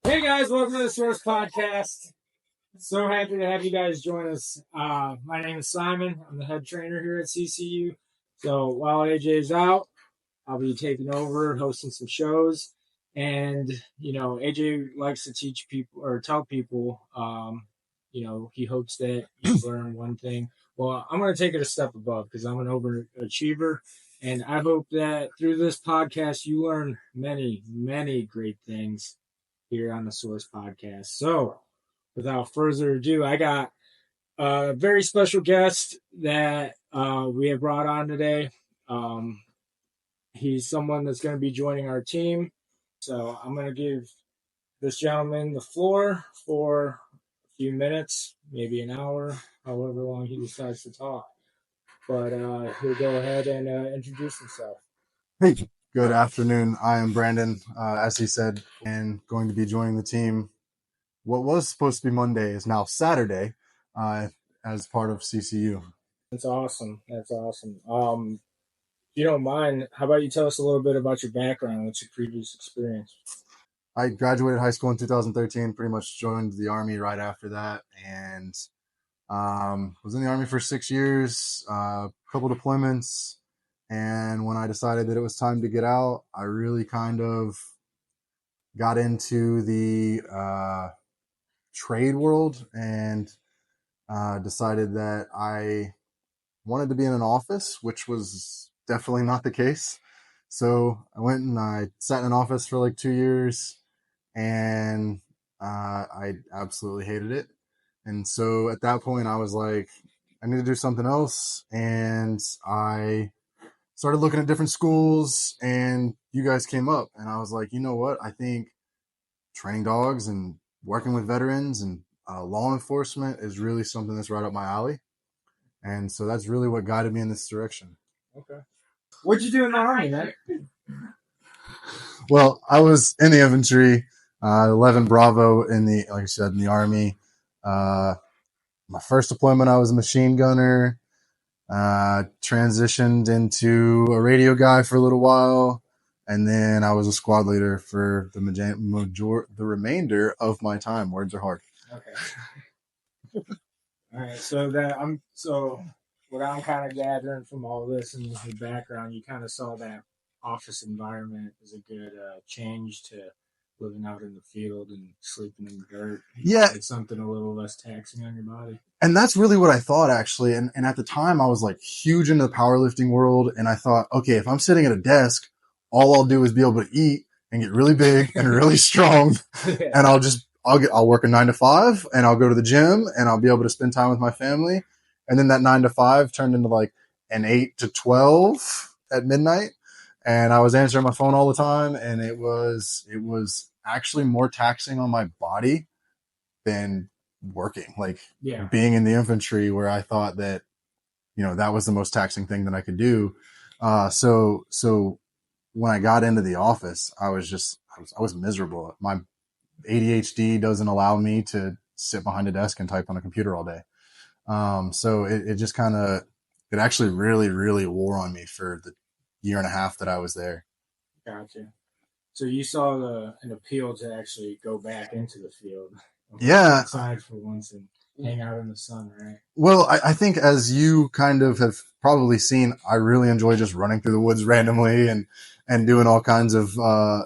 Hey guys, welcome to the Source Podcast. So happy to have you guys join us. My name is Simon. I'm the head trainer here at CCU. So while AJ is out, I'll be taking over, hosting some shows. And, AJ likes to teach people or tell people, he hopes that you learn one thing. Well, I'm going to take it a step above because I'm an overachiever. And I hope that through this podcast, you learn many, many great things here on the Source Podcast. So, without further ado, I got a very special guest that we have brought on today. He's someone that's going to be joining our team. So, I'm going to give this gentleman the floor for a few minutes, maybe an hour, however long he decides to talk. But he'll go ahead and introduce himself. Hey, good afternoon. I am Brandon, as he said, and going to be joining the team. What was supposed to be Monday is now Saturday, as part of CCU. That's awesome. If you don't mind, how about you tell us a little bit about your background? What's your previous experience? I graduated high school in 2013, pretty much joined the Army right after that, and was in the Army for 6 years, a couple deployments. And when I decided that it was time to get out, I really kind of got into the trade world and decided that I wanted to be in an office, which was definitely not the case. So I went and I sat in an office for like 2 years, and I absolutely hated it. And so at that point, I was like, I need to do something else. And I started looking at different schools, and you guys came up, and I was like, you know what? I think training dogs and working with veterans and law enforcement is really something that's right up my alley. And so that's really what guided me in this direction. Okay. What'd you do in the Army, man? Well, I was in the infantry, 11 Bravo like I said, in the Army. My first deployment, I was a machine gunner. Transitioned into a radio guy for a little while, and then I was a squad leader for the remainder of my time. Words are hard. Okay. All right. So what I'm kind of gathering from all this and the background, you kind of saw that office environment as a good change to living out in the field and sleeping in the dirt. Yeah, it's something a little less taxing on your body. And that's really what I thought, actually. And at the time, I was like huge into the powerlifting world. And I thought, okay, if I'm sitting at a desk, all I'll do is be able to eat and get really big and really strong. Yeah. And I'll work a 9 to 5, and I'll go to the gym, and I'll be able to spend time with my family. And then that 9 to 5 turned into like an 8 to 12 at midnight. And I was answering my phone all the time. And it was actually more taxing on my body than working, being in the infantry, where I thought that, that was the most taxing thing that I could do. So when I got into the office, I was miserable. My ADHD doesn't allow me to sit behind a desk and type on a computer all day. So it just kind of, it actually really, really wore on me for the year and a half that I was there. Gotcha. So you saw an appeal to actually go back into the field. Yeah. Outside for once and hang out in the sun, right? Well, I think, as you kind of have probably seen, I really enjoy just running through the woods randomly and doing all kinds of.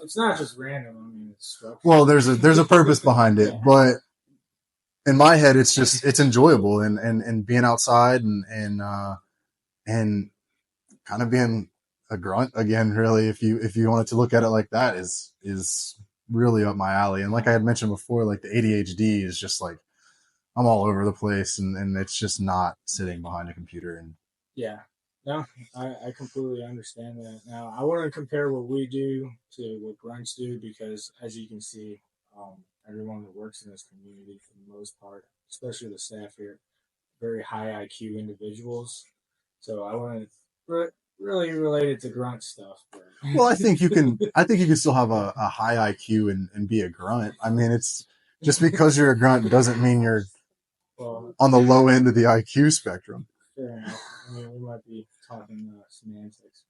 It's not just random. I mean, it's structured. Well, there's a purpose behind it, but in my head, it's enjoyable, and being outside and kind of being a grunt again. Really, if you wanted to look at it like that, is really up my alley. And like I had mentioned before, like the ADHD is just like, I'm all over the place, and it's just not sitting behind a computer. And yeah, no, I completely understand that. Now, I want to compare what we do to what grunts do, because as you can see, everyone that works in this community, for the most part, especially the staff here, very high IQ individuals. So I want to really relate it to grunt stuff. Well, I think you can still have a high IQ and be a grunt. I mean, it's just because you're a grunt doesn't mean you're on the low end of the IQ spectrum. Fair enough. I mean, we might be talking semantics.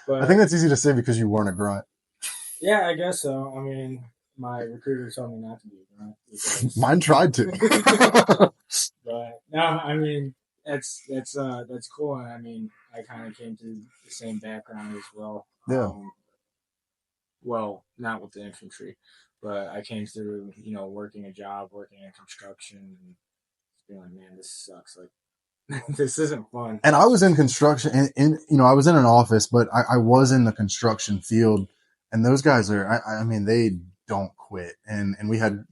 But I think that's easy to say because you weren't a grunt. Yeah, I guess so. I mean, my recruiter told me not to do, because Mine tried to. but no, I mean that's cool. And I mean, I kind of came through the same background as well. Yeah. Well, not with the infantry, but I came through, working a job, working in construction, and being like, man, this sucks. Like, this isn't fun. And I was in construction, and I was in an office, but I was in the construction field, and those guys I mean, they don't quit. And we had,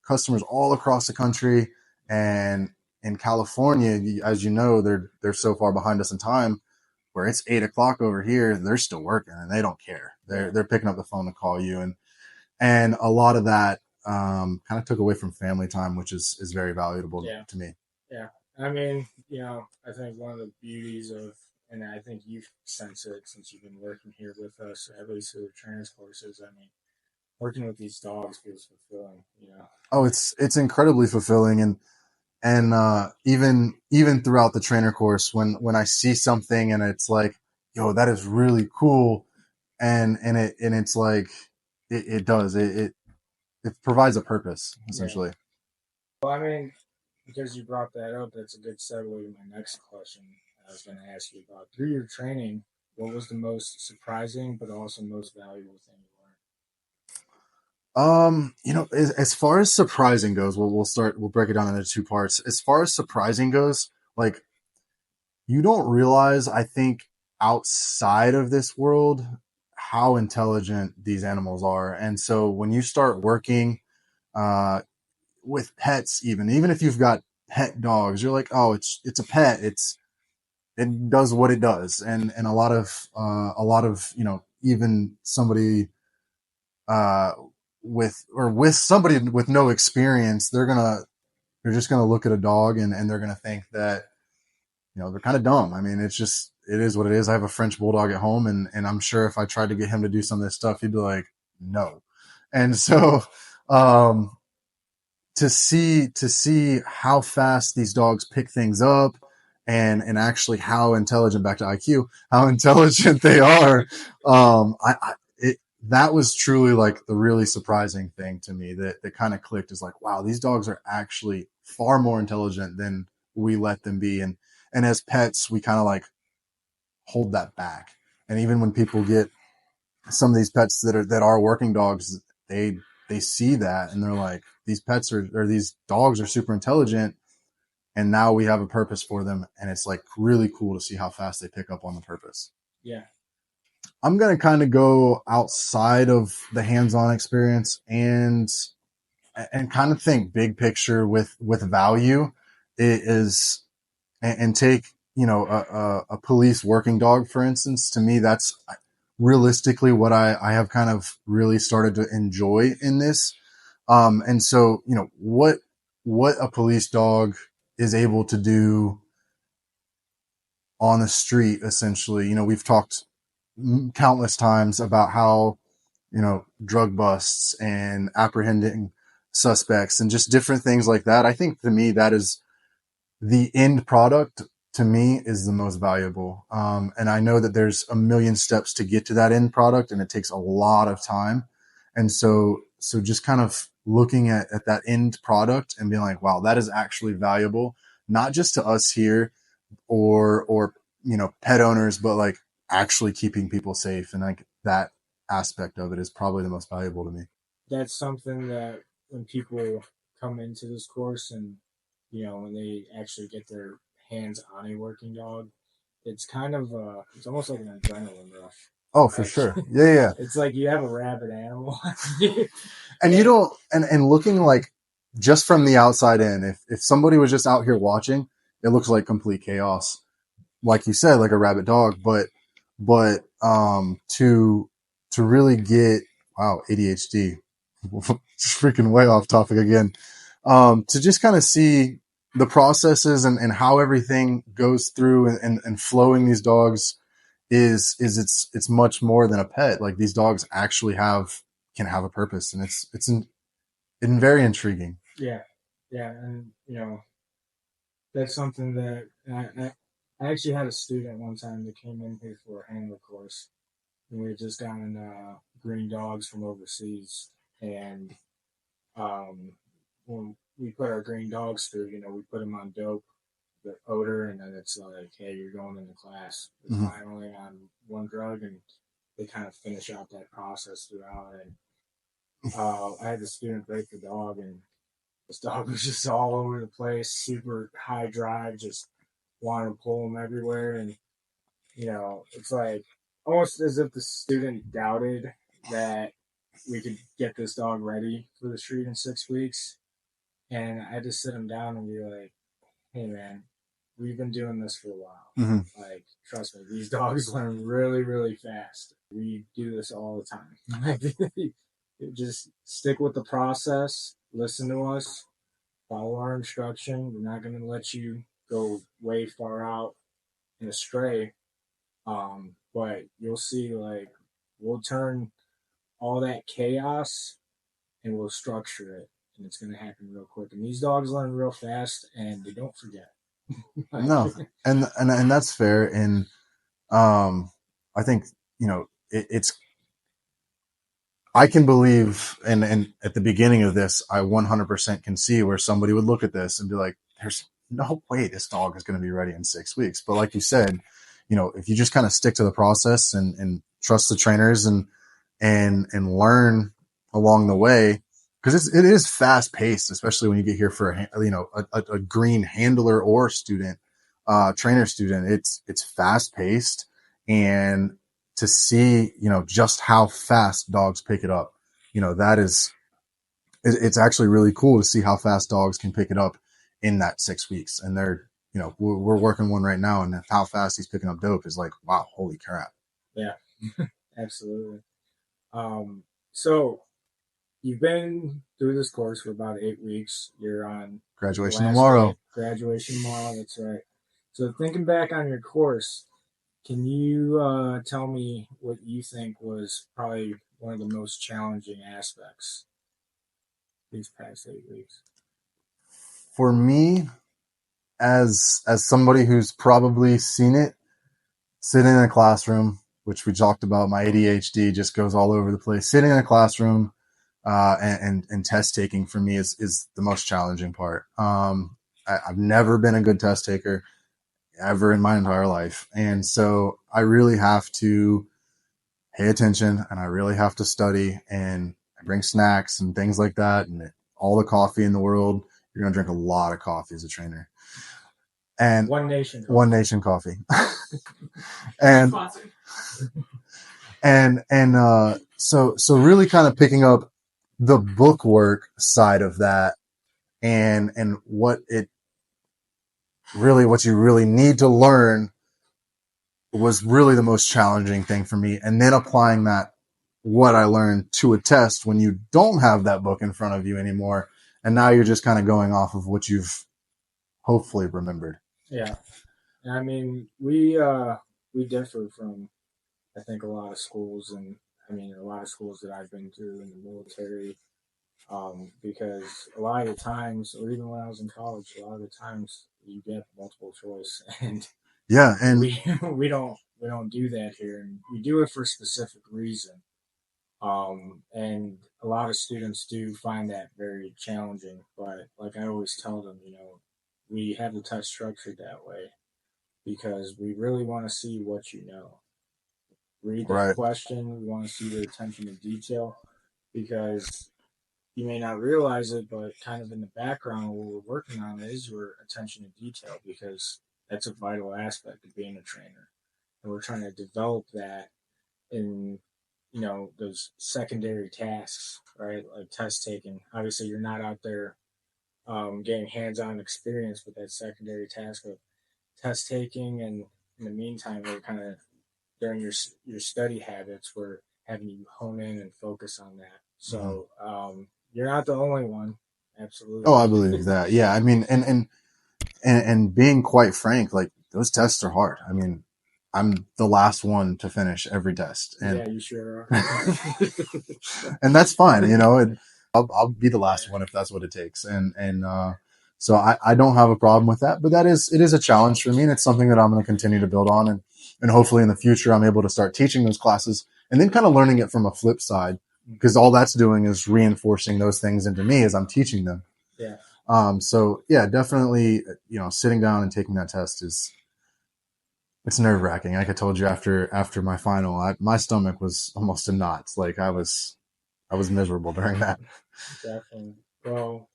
customers all across the country, and in California, as you know, they're so far behind us in time, where it's 8 o'clock over here, they're still working and they don't care. They're picking up the phone to call you, and a lot of that kind of took away from family time, which is very valuable to me. Yeah. I mean, I think one of the beauties of, and I think you've sensed it since you've been working here with us, at least through the trainers courses. I mean, working with these dogs feels fulfilling. Oh, it's incredibly fulfilling, and even throughout the trainer course, when I see something and it's like, yo, that is really cool, and it's like it provides a purpose, essentially. Yeah. Well, I mean, because you brought that up, that's a good segue to my next question. I was going to ask you about, through your training, what was the most surprising but also most valuable thing you learned? As far as surprising goes, we'll break it down into two parts. As far as surprising goes, like, you don't realize, I think, outside of this world, how intelligent these animals are. And so when you start working with pets, even if you've got pet dogs, you're like, oh, it's a pet. It does what it does. And a lot of even somebody with somebody with no experience, they're just gonna look at a dog, and they're gonna think that, they're kind of dumb. I mean, it is what it is. I have a French bulldog at home, and I'm sure if I tried to get him to do some of this stuff, he'd be like, no. And so, to see how fast these dogs pick things up, and actually how intelligent, back to IQ, how intelligent they are. That was truly like the really surprising thing to me that kind of clicked, is like, wow, these dogs are actually far more intelligent than we let them be. And as pets, we kind of like hold that back. And even when people get some of these pets that are working dogs, they see that, and they're like, these pets or these dogs are super intelligent, and now we have a purpose for them. And it's like really cool to see how fast they pick up on the purpose. Yeah. I'm going to kind of go outside of the hands-on experience and kind of think big picture with value. It is, and take, a police working dog, for instance. To me, that's realistically what I have kind of really started to enjoy in this. And so, what a police dog is able to do on the street, essentially. We've talked countless times about how, drug busts and apprehending suspects and just different things like that. I think, to me, that is the end product, to me, is the most valuable. And I know that there's a million steps to get to that end product, and it takes a lot of time. And so just kind of looking at that end product and being like, wow, that is actually valuable, not just to us here or pet owners, but like actually keeping people safe. And like that aspect of it is probably the most valuable to me. That's something that when people come into this course, and when they actually get their hands on a working dog, it's kind of it's almost like an adrenaline rush. Oh, for sure. Yeah. It's like you have a rabid animal. And you don't, and looking like, just from the outside in, if somebody was just out here watching, it looks like complete chaos. Like you said, like a rabid dog, but to really get, wow, ADHD, freaking way off topic again. To just kind of see the processes and how everything goes through, and flowing these dogs it's much more than a pet. Like, these dogs actually can have a purpose, and it's very intriguing. Yeah. And that's something that I actually had a student one time that came in here for a handler course, and we had just gotten green dogs from overseas, And when we put our green dogs through, we put them on dope, the odor, and then it's like, hey, you're going into class. They're Mhm. finally on one drug, and they kind of finish out that process throughout. And I had the student break the dog, and this dog was just all over the place, super high drive, just wanted to pull him everywhere. And, it's like almost as if the student doubted that we could get this dog ready for the street in 6 weeks. And I had to sit him down and be like, hey, man, we've been doing this for a while. Mm-hmm. Like, trust me, these dogs learn really, really fast. We do this all the time. Just stick with the process, listen to us, follow our instruction. We're not going to let you go way far out and astray. But you'll see, like, we'll turn all that chaos and we'll structure it. And it's going to happen real quick. And these dogs learn real fast and they don't forget. No, and that's fair. And I think it's I can believe, and at the beginning of this, I 100% can see where somebody would look at this and be like, "There's no way this dog is going to be ready in 6 weeks." But like you said, if you just kind of stick to the process and trust the trainers and learn along the way, because it is fast paced, especially when you get here for a green handler or student, trainer student. It's fast paced, and to see, just how fast dogs pick it up, it's actually really cool to see how fast dogs can pick it up in that 6 weeks. And they're, we're working one right now, and how fast he's picking up dope is like, wow, holy crap. Yeah, absolutely. So you've been through this course for about 8 weeks. You're on graduation tomorrow. Graduation tomorrow. That's right. So thinking back on your course, can you tell me what you think was probably one of the most challenging aspects these past 8 weeks? For me, as somebody who's probably seen it, sitting in a classroom, which we talked about, my ADHD just goes all over the place. Sitting in a classroom and test taking for me is the most challenging part. I've never been a good test taker ever in my entire life. And so I really have to pay attention, and I really have to study, and I bring snacks and things like that, and all the coffee in the world. You're going to drink a lot of coffee as a trainer. And One Nation coffee. and so really kind of picking up the bookwork side of that, and what you really need to learn was really the most challenging thing for me. And then applying what I learned to a test when you don't have that book in front of you anymore. And now you're just kind of going off of what you've hopefully remembered. Yeah. I mean, we differ from, I think, a lot of schools, and I mean, a lot of schools that I've been through in the military, because a lot of the times, or even when I was in college, a lot of the times you get multiple choice, and yeah, and we don't do that here, and we do it for a specific reason. And a lot of students do find that very challenging, but like I always tell them, we have the test structured that way because we really want to see what you know. Read the question. We want to see your attention to detail, because you may not realize it, but kind of in the background, what we're working on is your attention to detail, because that's a vital aspect of being a trainer. And we're trying to develop that in, those secondary tasks, right? Like test taking. Obviously, you're not out there getting hands-on experience with that secondary task of test taking, and in the meantime, we're kind of during your study habits, we're having you hone in and focus on that. So you're not the only one. Absolutely. Oh, I believe that. Yeah, I mean, and being quite frank, like, those tests are hard. I mean, I'm the last one to finish every test. And yeah, you sure are. and that's fine. I'll be the last one if that's what it takes. And so I don't have a problem with that, but it is a challenge for me, and it's something that I'm going to continue to build on. And hopefully in the future, I'm able to start teaching those classes, and then kind of learning it from a flip side, because all that's doing is reinforcing those things into me as I'm teaching them. Yeah. So yeah, definitely, sitting down and taking that test it's nerve wracking. Like I told you after my final, my stomach was almost in knots. Like I was miserable during that. Definitely. Well,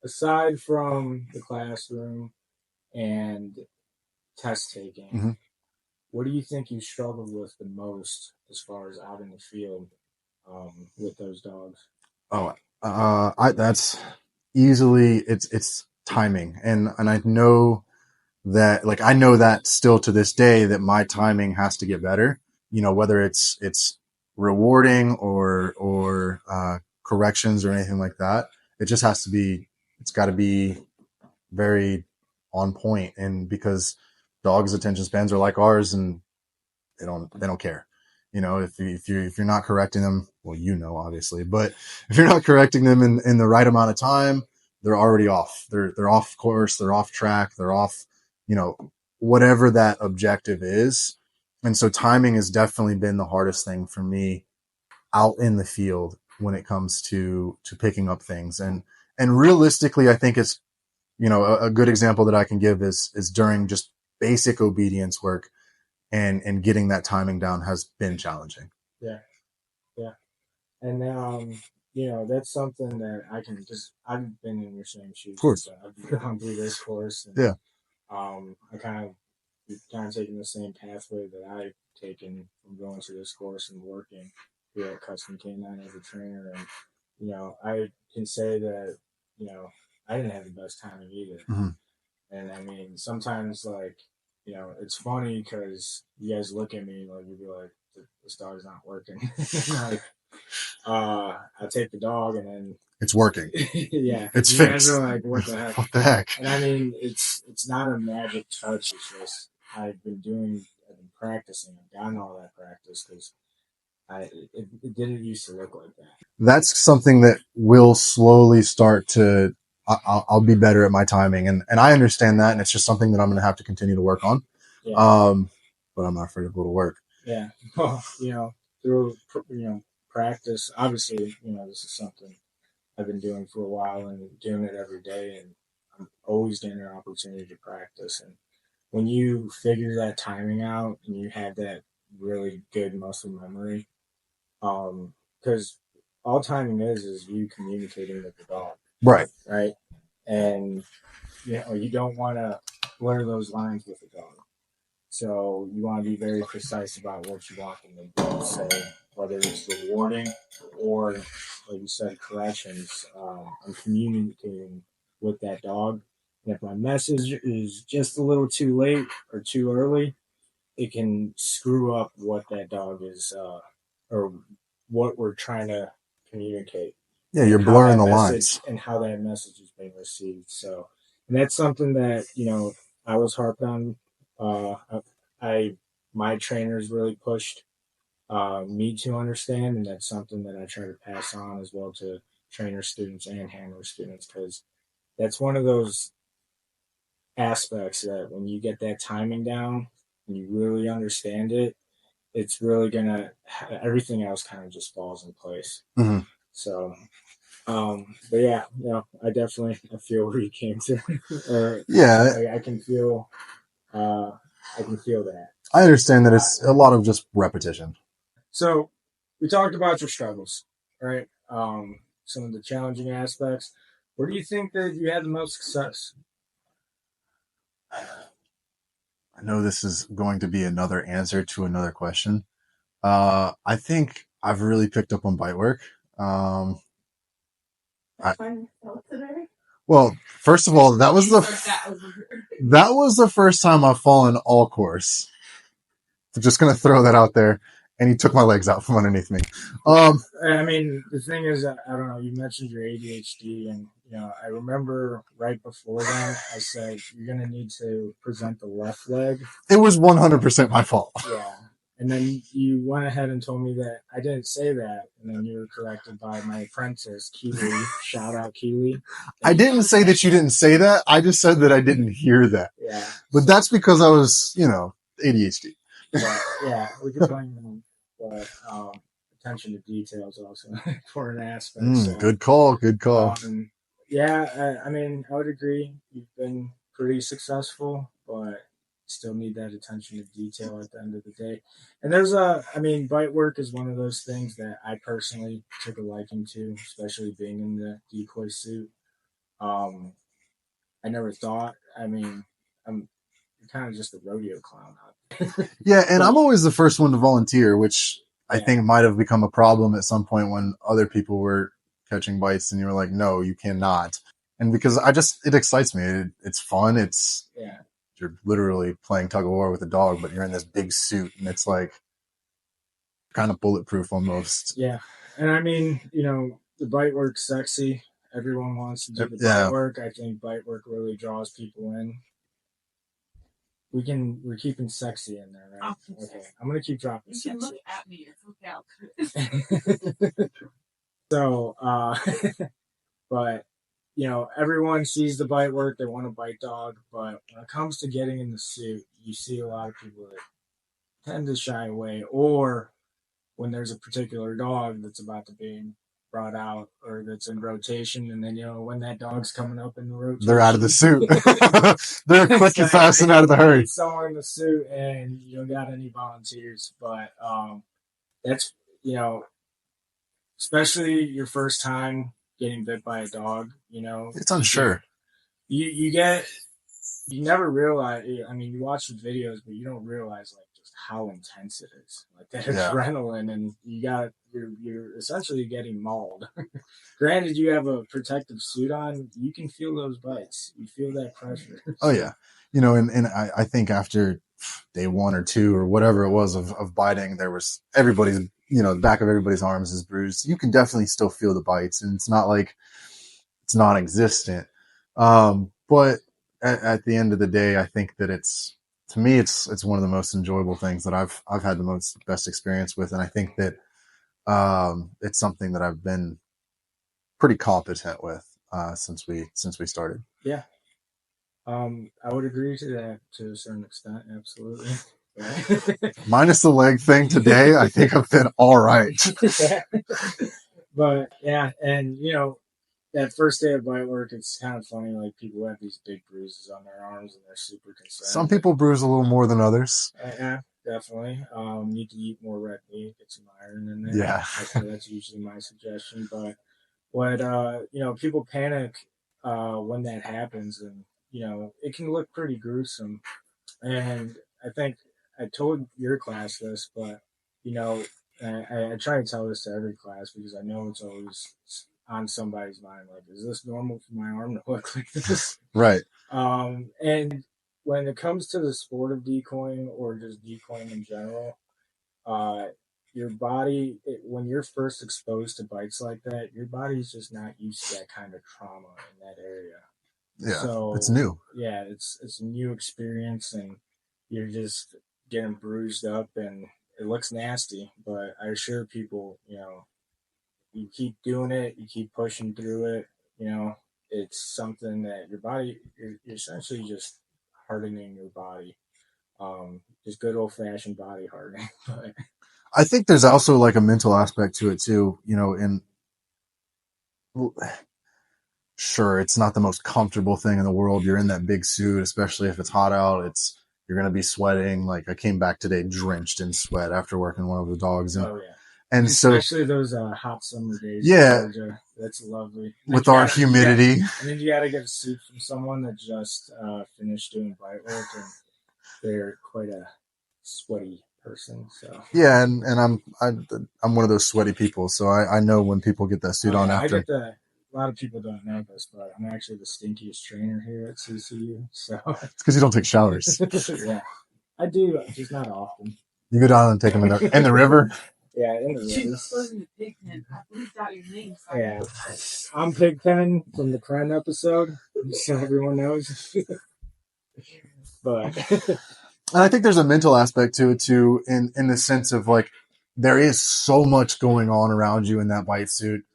aside from the classroom and test taking, Mm-hmm. what do you think you struggled with the most as far as out in the field with those dogs? Oh, that's easily it's timing, and I know that, like, I know that still to this day that my timing has to get better. Whether it's rewarding or corrections or anything like that, it just has to be. It's got to be very on point, and because dogs' attention spans are like ours, and they don't care. If you're not correcting them, well, obviously, but if you're not correcting them in the right amount of time, they're already off. They're off course. They're off track. They're off, whatever that objective is. And so timing has definitely been the hardest thing for me out in the field when it comes to picking up things. And realistically, I think it's, a good example that I can give is during just basic obedience work, and getting that timing down has been challenging. Yeah. And that's something that I've been in your same shoes. Of course. I've gone through this course. And, Yeah. I kind of taken the same pathway that I've taken from going to this course and working here at Custom Canine as a trainer. And, I can say that, I didn't have the best timing either. Mm-hmm. And I mean, sometimes it's funny because you guys look at me like you'd be like, this dog's not working. Like, I take the dog and then it's working. Yeah, it's you fixed. Guys are like, what the heck? What the heck? And I mean, it's not a magic touch. It's just I've been practicing. I've gotten all that practice because it didn't used to look like that. That's something that will slowly start to. I'll be better at my timing, and I understand that, and it's just something that I'm going to have to continue to work on. Yeah. But I'm not afraid to go to work. Yeah. Well, through practice, obviously, this is something I've been doing for a while and doing it every day, and I'm always getting an opportunity to practice. And when you figure that timing out and you have that really good muscle memory, because all timing is you communicating with the dog, right? And you don't want to blur those lines with the dog. So you want to be very precise about what you want them to say, whether it's rewarding or, like you said, corrections. I'm communicating with that dog. And if my message is just a little too late or too early, it can screw up what that dog is or what we're trying to communicate. Yeah, you're blurring the lines. And how that message is being received. So, and that's something that, I was harped on. My trainers really pushed me to understand, and that's something that I try to pass on as well to trainer students and handler students, because that's one of those aspects that when you get that timing down and you really understand it, it's really gonna everything else kind of just falls in place. Mm-hmm. So, but yeah, I feel where you came through. I can feel. I can feel that. I understand that it's a lot of just repetition. So we talked about your struggles, right? Some of the challenging aspects. Where do you think that you had the most success? I know this is going to be another answer to another question. I think I've really picked up on bite work. Well, first of all, that was the first time I've fallen all course. So just gonna throw that out there. And he took my legs out from underneath me. I mean, the thing is, I don't know. You mentioned your ADHD, and I remember right before that, I said you're gonna need to present the left leg. It was 100% my fault. Yeah. And then you went ahead and told me that I didn't say that, and then you were corrected by my apprentice, Keely. Shout out, Keely. I didn't say that you didn't say that. I just said that I didn't hear that. Yeah. But that's because I was, ADHD. Yeah, we could blame them. But attention to detail is also an important aspect. So, Good call. Good call. yeah, I mean, I would agree. You've been pretty successful, but still need that attention to detail at the end of the day. And I mean, bite work is one of those things that I personally took a liking to, especially being in the decoy suit. I never thought, I mean, I'm kind of just a rodeo clown out there. Yeah, and I'm always the first one to volunteer, which I Yeah. think might have become a problem at some point when other people were catching bites and you were like, no, you cannot. And because it excites me. It's fun. Yeah. You're literally playing tug of war with a dog, but you're in this big suit and it's like kind of bulletproof almost. Yeah. And I mean, the bite work's sexy. Everyone wants to do the bite work. I think bite work really draws people in. We're keeping sexy in there, right? Okay. I'm gonna keep dropping sexy. You can look at me. It's okay. So, but everyone sees the bite work. They want a bite dog, but when it comes to getting in the suit, you see a lot of people that tend to shy away, or when there's a particular dog that's about to be brought out or that's in rotation, and then when that dog's coming up in the rotation, they're out of the suit. They're quick and fast and out of the hurry. Someone in the suit, and you don't got any volunteers, but that's especially your first time getting bit by a dog. It's unsure. You never realize. I mean, you watch the videos, but you don't realize just how intense it is. Like that adrenaline, and you're essentially getting mauled. Granted, you have a protective suit on. You can feel those bites. You feel that pressure. Oh yeah, and I think after day 1 or 2 or whatever it was of biting, there was everybody's. The back of everybody's arms is bruised. You can definitely still feel the bites, and it's not like it's non-existent. But at the end of the day, I think that it's one of the most enjoyable things that I've had the best experience with, and I think that it's something that I've been pretty competent with since we started. Yeah, I would agree to that to a certain extent. Absolutely. Minus the leg thing today, I think I've been all right. Yeah. But yeah, and that first day of bite work, it's kind of funny. Like people have these big bruises on their arms, and they're super concerned. Some people bruise a little more than others. Yeah, definitely. Need to eat more red meat, get some iron in there. Yeah, that's usually my suggestion. But what people panic when that happens, and it can look pretty gruesome. And I think I told your class this, but I try to tell this to every class because I know it's always on somebody's mind. Like, is this normal for my arm to look like this? Right. And when it comes to the sport of decoying or just decoying in general, your body, when you're first exposed to bites like that, your body's just not used to that kind of trauma in that area. Yeah, so it's new. Yeah, it's a new experience, and you're just getting bruised up, and it looks nasty. But I assure people, you keep doing it, you keep pushing through it. It's something that your body, you're essentially just hardening your body. Just good old fashioned body hardening. I think there's also like a mental aspect to it too. Sure, it's not the most comfortable thing in the world. You're in that big suit, especially if it's hot out. You're going to be sweating. Like I came back today drenched in sweat after working one of the dogs. And, and especially those hot summer days. Yeah. In Georgia. That's lovely. With our humidity. And then you got to get a suit from someone that just finished doing bite work, and they're quite a sweaty person. So yeah, and I'm one of those sweaty people. So I know when people get that suit on after. A lot of people don't know this, but I'm actually the stinkiest trainer here at CCU. So it's because you don't take showers. Yeah, I do, just not often. You go down and take them in the river. Yeah, in the river. Yeah, I'm Pigpen from the Kren episode, so everyone knows. But and I think there's a mental aspect to it too, in the sense of like there is so much going on around you in that bite suit.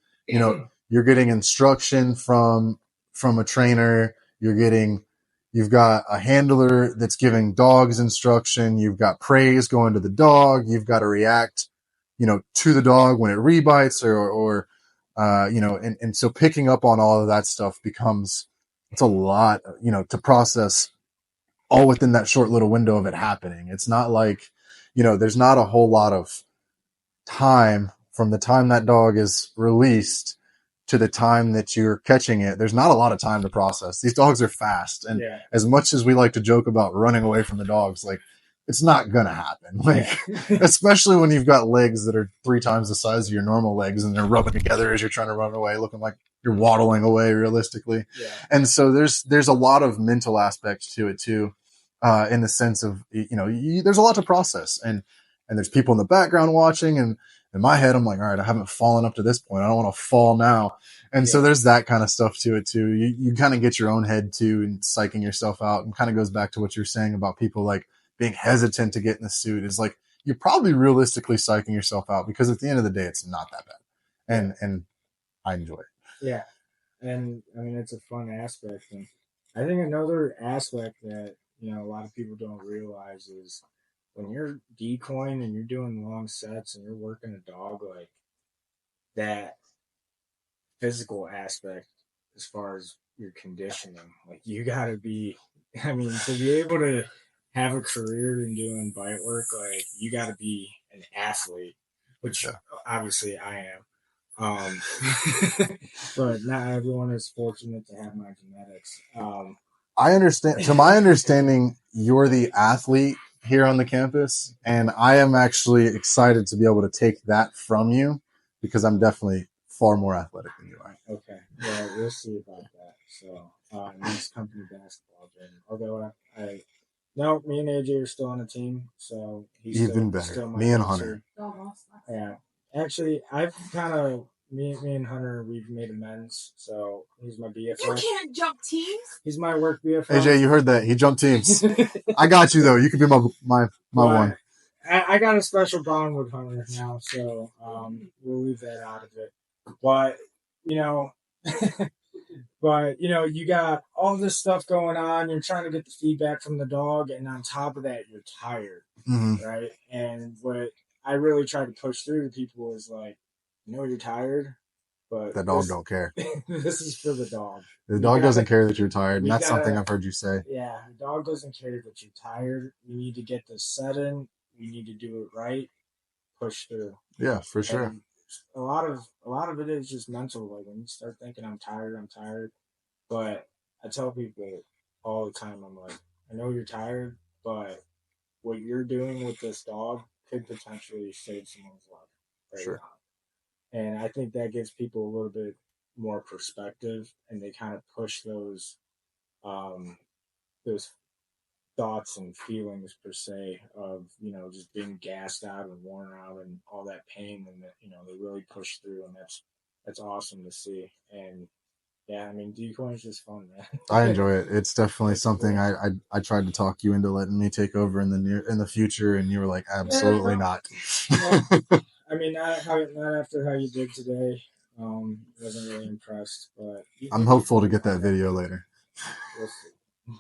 You're getting instruction from a trainer. You've got a handler that's giving dogs instruction. You've got praise going to the dog. You've got to react, to the dog when it rebites or and so picking up on all of that stuff it's a lot, to process all within that short little window of it happening. It's not like, there's not a whole lot of time from the time that dog is released to the time that you're catching it. There's not a lot of time to process. These dogs are fast. And as much as we like to joke about running away from the dogs, like, it's not going to happen. Like, especially when you've got legs that are 3 times the size of your normal legs and they're rubbing together as you're trying to run away, looking like you're waddling away realistically. And so there's a lot of mental aspects to it too, in the sense of, there's a lot to process, and there's people in the background watching, and in my head, I'm like, all right, I haven't fallen up to this point. I don't want to fall now. And so there's that kind of stuff to it too. You kind of get your own head too, and psyching yourself out, and kind of goes back to what you're saying about people like being hesitant to get in the suit. Is like, you're probably realistically psyching yourself out, because at the end of the day, it's not that bad. And I enjoy it. Yeah. And I mean, it's a fun aspect. And I think another aspect that, a lot of people don't realize is when you're decoying and you're doing long sets and you're working a dog, like, that physical aspect as far as your conditioning, like, you gotta be, I mean, to be able to have a career in doing bite work, like, you gotta be an athlete, which obviously I am. But not everyone is fortunate to have my genetics. I understand. To my understanding, you're the athlete here on the campus, and I am actually excited to be able to take that from you, because I'm definitely far more athletic than you are. Okay. Well, we'll see about that. So, next company basketball gym. Although no, me and AJ are still on the team, so he's even better. Still me and Hunter. Yeah. Actually, I've kind of, me and Hunter, we've made amends. So he's my BFF. You can't jump teams. He's my work BFF. AJ, you heard that? He jumped teams. I got you though. You can be my one. I got a special bond with Hunter now, so we'll leave that out of it. But you got all this stuff going on. You're trying to get the feedback from the dog, and on top of that, you're tired, right? And what I really try to push through to people is like, you're tired, but the dog don't care. This is for the dog. The dog doesn't care that you're tired, and that's something I've heard you say. Yeah, the dog doesn't care that you're tired. You need to get this set in. You need to do it right. Push through. Yeah, for sure. And a lot of it is just mental. Like, when you start thinking I'm tired. But I tell people all the time, I'm like, I know you're tired, but what you're doing with this dog could potentially save someone's life right now. And I think that gives people a little bit more perspective, and they kind of push those thoughts and feelings per se of, just being gassed out and worn out and all that pain, and that, they really push through, and that's awesome to see. And yeah, I mean, decoying is just fun, man. I enjoy it. It's definitely something I tried to talk you into letting me take over in the future, and you were like, absolutely not. I mean, not after how you did today. Wasn't really impressed, but I'm hopeful to get that video later. We'll see.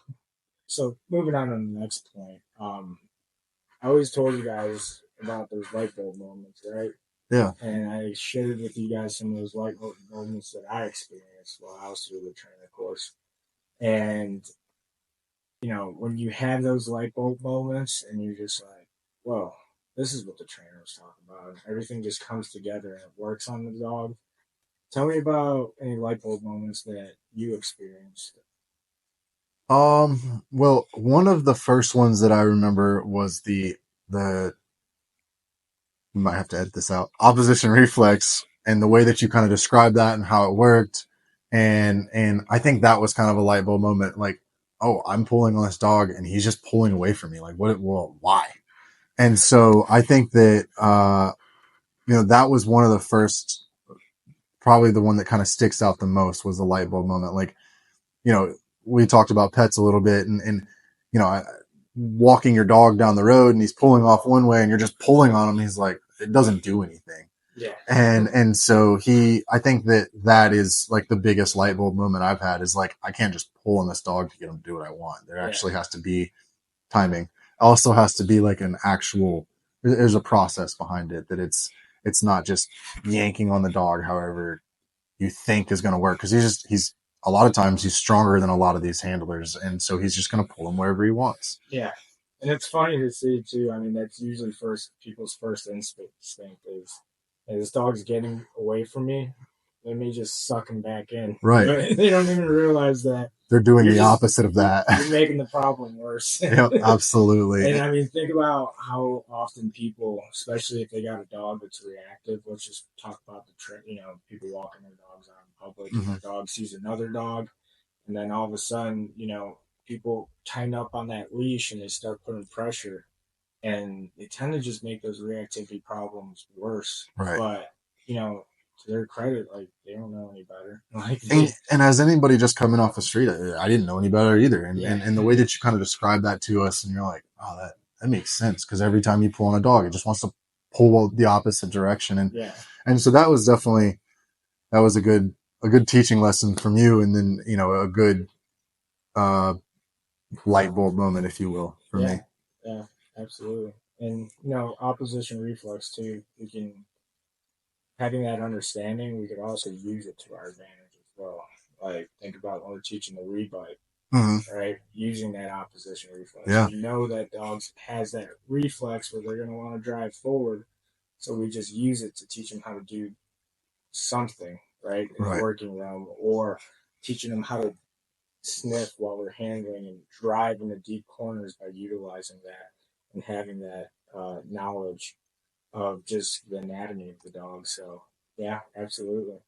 So moving on to the next point. I always told you guys about those light bulb moments, right? Yeah. And I shared with you guys some of those light bulb moments that I experienced while I was through the trainer course. And, when you have those light bulb moments and you're just like, whoa, this is what the trainer was talking about. Everything just comes together and it works on the dog. Tell me about any light bulb moments that you experienced. Well, one of the first ones that I remember was the you might have to edit this out, opposition reflex, and the way that you kind of described that and how it worked. And I think that was kind of a light bulb moment. Like, oh, I'm pulling on this dog and he's just pulling away from me. Like, why? And so I think that, that was one of the first, probably the one that kind of sticks out the most, was the light bulb moment. Like, we talked about pets a little bit, and walking your dog down the road and he's pulling off one way and you're just pulling on him. He's like, it doesn't do anything. Yeah. And so I think that is like the biggest light bulb moment I've had, is like, I can't just pull on this dog to get him to do what I want. There actually has to be timing. Also has to be like there's a process behind it, that it's it's not just yanking on the dog however you think is going to work, because he's a lot of times he's stronger than a lot of these handlers, and so he's just going to pull him wherever he wants. Yeah, and it's funny to see too. I mean, that's usually people's first instinct is, hey, this dog's getting away from me. Let me just suck him back in. Right. But they don't even realize that they're doing the opposite of that. You're making the problem worse. Yep, absolutely. And I mean, think about how often people, especially if they got a dog that's reactive. Let's just talk about people walking their dogs out in public, and their dog sees another dog, and then all of a sudden, people tighten up on that leash and they start putting pressure, and they tend to just make those reactivity problems worse. Right. But to their credit, like, they don't know any better. Like, and as anybody just coming off the street, I didn't know any better either. And the way that you kind of describe that to us, and you're like, oh, that makes sense, because every time you pull on a dog, it just wants to pull the opposite direction. And so that was a good teaching lesson from you, and then a good light bulb moment, if you will, for me. Yeah, absolutely. And opposition reflex too. Having that understanding, we could also use it to our advantage as well. Like, think about when we're teaching the rebite, right? Using that opposition reflex. Yeah. We know that dogs has that reflex where they're going to want to drive forward, so we just use it to teach them how to do something, right? In the working realm, or teaching them how to sniff while we're handling and drive into deep corners by utilizing that and having that knowledge of just the anatomy of the dog. So yeah, absolutely.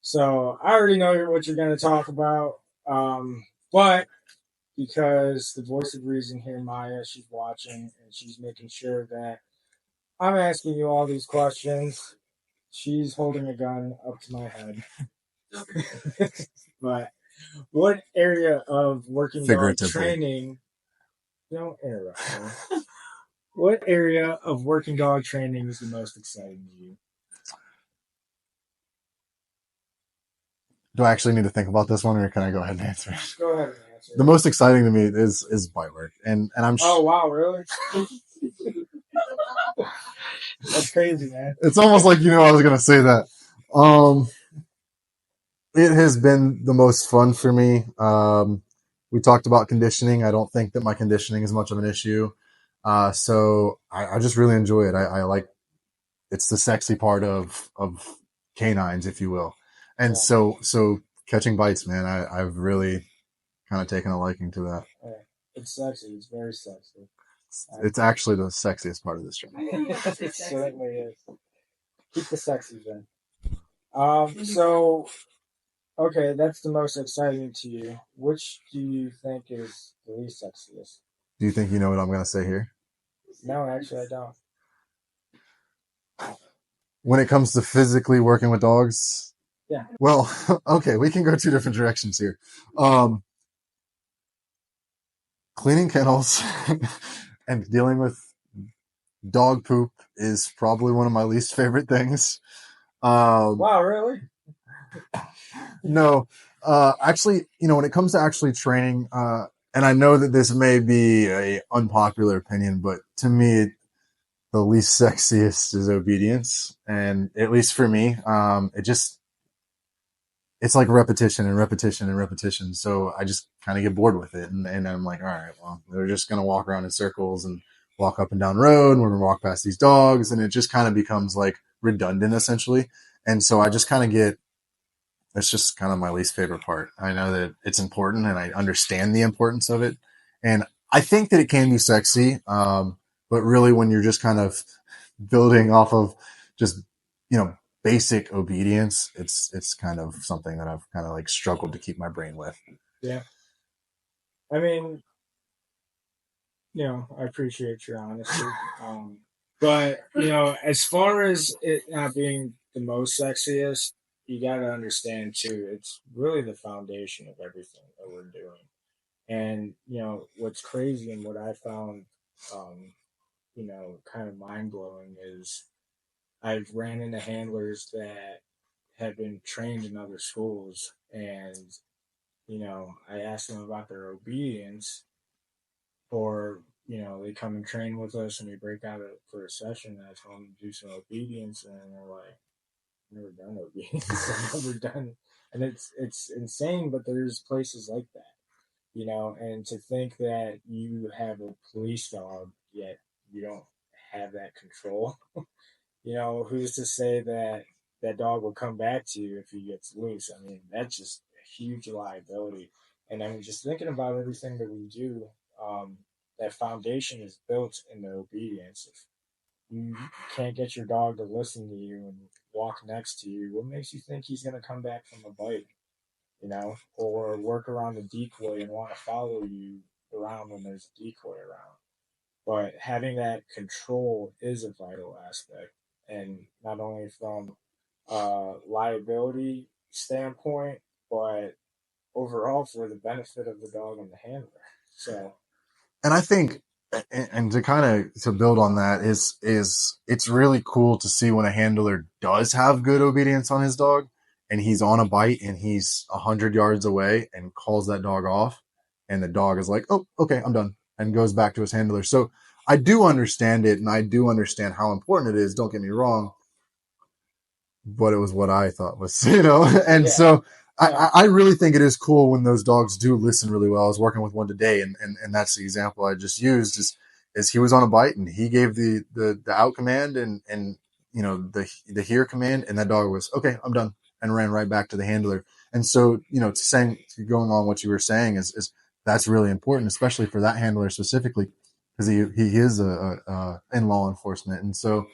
So I already know what you're going to talk about, but because the voice of reason here, Maya, she's watching and she's making sure that I'm asking you all these questions. She's holding a gun up to my head. But what area of working dog training? Don't interrupt me. What area of working dog training is the most exciting to you? Do I actually need to think about this one, or can I go ahead and answer it? Go ahead and answer. The most exciting to me is bite work, and I'm. Oh wow, really? That's crazy, man. It's almost like I was gonna say that. It has been the most fun for me. We talked about conditioning. I don't think that my conditioning is much of an issue. So I just really enjoy it. I like, it's the sexy part of canines, if you will. And so catching bites, man, I've really kind of taken a liking to that. It's sexy. It's very sexy. It's actually the sexiest part of this job. It certainly is. Keep the sexy then. So, okay, that's the most exciting to you. Which do you think is the least sexiest? Do you think you know what I'm going to say here? No, actually, I don't. When it comes to physically working with dogs? Yeah. Well, okay, we can go two different directions here. Cleaning kennels and dealing with dog poop is probably one of my least favorite things. Wow, really? No, actually, when it comes to actually training, and I know that this may be a unpopular opinion, but to me, the least sexiest is obedience. And at least for me, it's like repetition and repetition and repetition. So I just kind of get bored with it. And I'm like, all right, well, they're just going to walk around in circles and walk up and down the road. And we're going to walk past these dogs. And it just kind of becomes like redundant essentially. And so I just kind of that's just kind of my least favorite part. I know that it's important and I understand the importance of it. And I think that it can be sexy. But really when you're just kind of building off of just, basic obedience, it's kind of something that I've kind of like struggled to keep my brain with. Yeah. I mean, I appreciate your honesty. But, as far as it not being the most sexiest, you got to understand too, it's really the foundation of everything that we're doing. And, what's crazy and what I found, kind of mind blowing is I've ran into handlers that have been trained in other schools, and I asked them about their obedience, or they come and train with us and we break out for a session and I tell them to do some obedience and they're like, I've never done obedience. I've never done, and it's insane, but there's places like that, and to think that you have a police dog, yet you don't have that control, who's to say that that dog will come back to you if he gets loose? I mean, that's just a huge liability. And I'm just thinking about everything that we do. That foundation is built in the obedience. If you can't get your dog to listen to you and walk next to you, what makes you think he's going to come back from a bite? Or work around the decoy and want to follow you around when there's a decoy around. But having that control is a vital aspect, and not only from a liability standpoint, but overall for the benefit of the dog and the handler. So, and I think, and to kind of to build on that is it's really cool to see when a handler does have good obedience on his dog, and he's on a bite and he's 100 yards away and calls that dog off, and the dog is like, oh, okay, I'm done, and goes back to his handler. So I do understand it, and I do understand how important it is. Don't get me wrong, but it was what I thought was, and yeah. So I really think it is cool when those dogs do listen really well. I was working with one today, and that's the example I just used is he was on a bite and he gave the out command and the here command, and that dog was, okay, I'm done, and ran right back to the handler. And so, going on what you were saying is that's really important, especially for that handler specifically, because he is in law enforcement. And so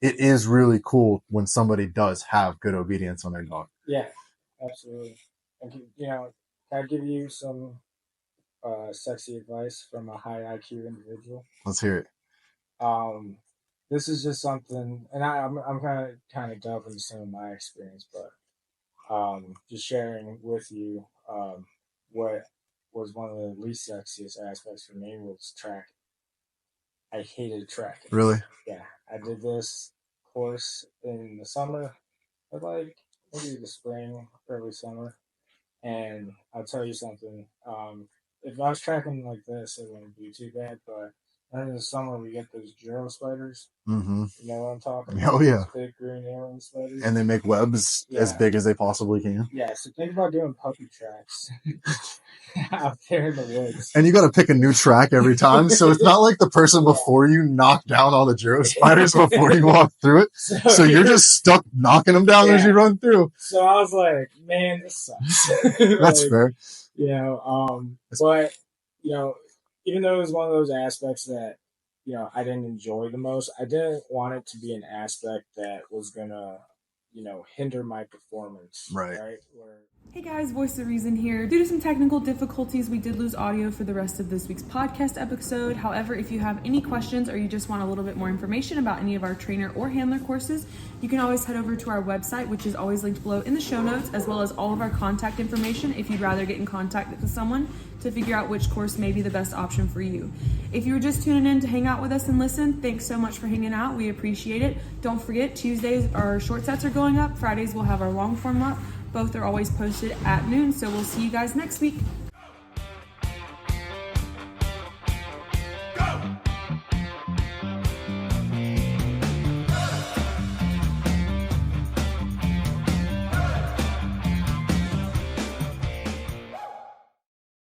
it is really cool when somebody does have good obedience on their dog. Yeah, absolutely. And, can I give you some sexy advice from a high IQ individual? Let's hear it. This is just something, and I'm kind of delving into some of my experience, but just sharing with you what was one of the least sexiest aspects for me was tracking. I hated tracking. Really? Yeah, I did this course in the summer, but like maybe the spring, early summer, and I'll tell you something. If I was tracking like this, it wouldn't be too bad, but in the summer we get those gyro spiders. Mm-hmm. You know what I'm talking about? Oh yeah, those big green alien spiders. And they make webs as big as they possibly can. Yeah, so think about doing puppy tracks out there in the woods. And you got to pick a new track every time, so it's not like the person before you knocked down all the gyro spiders before you walked through it. So you're just stuck knocking them down as you run through. So I was like, man, this sucks. That's fair. But even though it was one of those aspects that I didn't enjoy the most, I didn't want it to be an aspect that was gonna hinder my performance. Right. Hey guys, Voice of the Reason here. Due to some technical difficulties, we did lose audio for the rest of this week's podcast episode. However, if you have any questions or you just want a little bit more information about any of our trainer or handler courses, you can always head over to our website, which is always linked below in the show notes, as well as all of our contact information if you'd rather get in contact with someone to figure out which course may be the best option for you. If you were just tuning in to hang out with us and listen, thanks so much for hanging out. We appreciate it. Don't forget, Tuesdays our short sets are going up. Fridays we'll have our long form up. Both are always posted at noon, so we'll see you guys next week.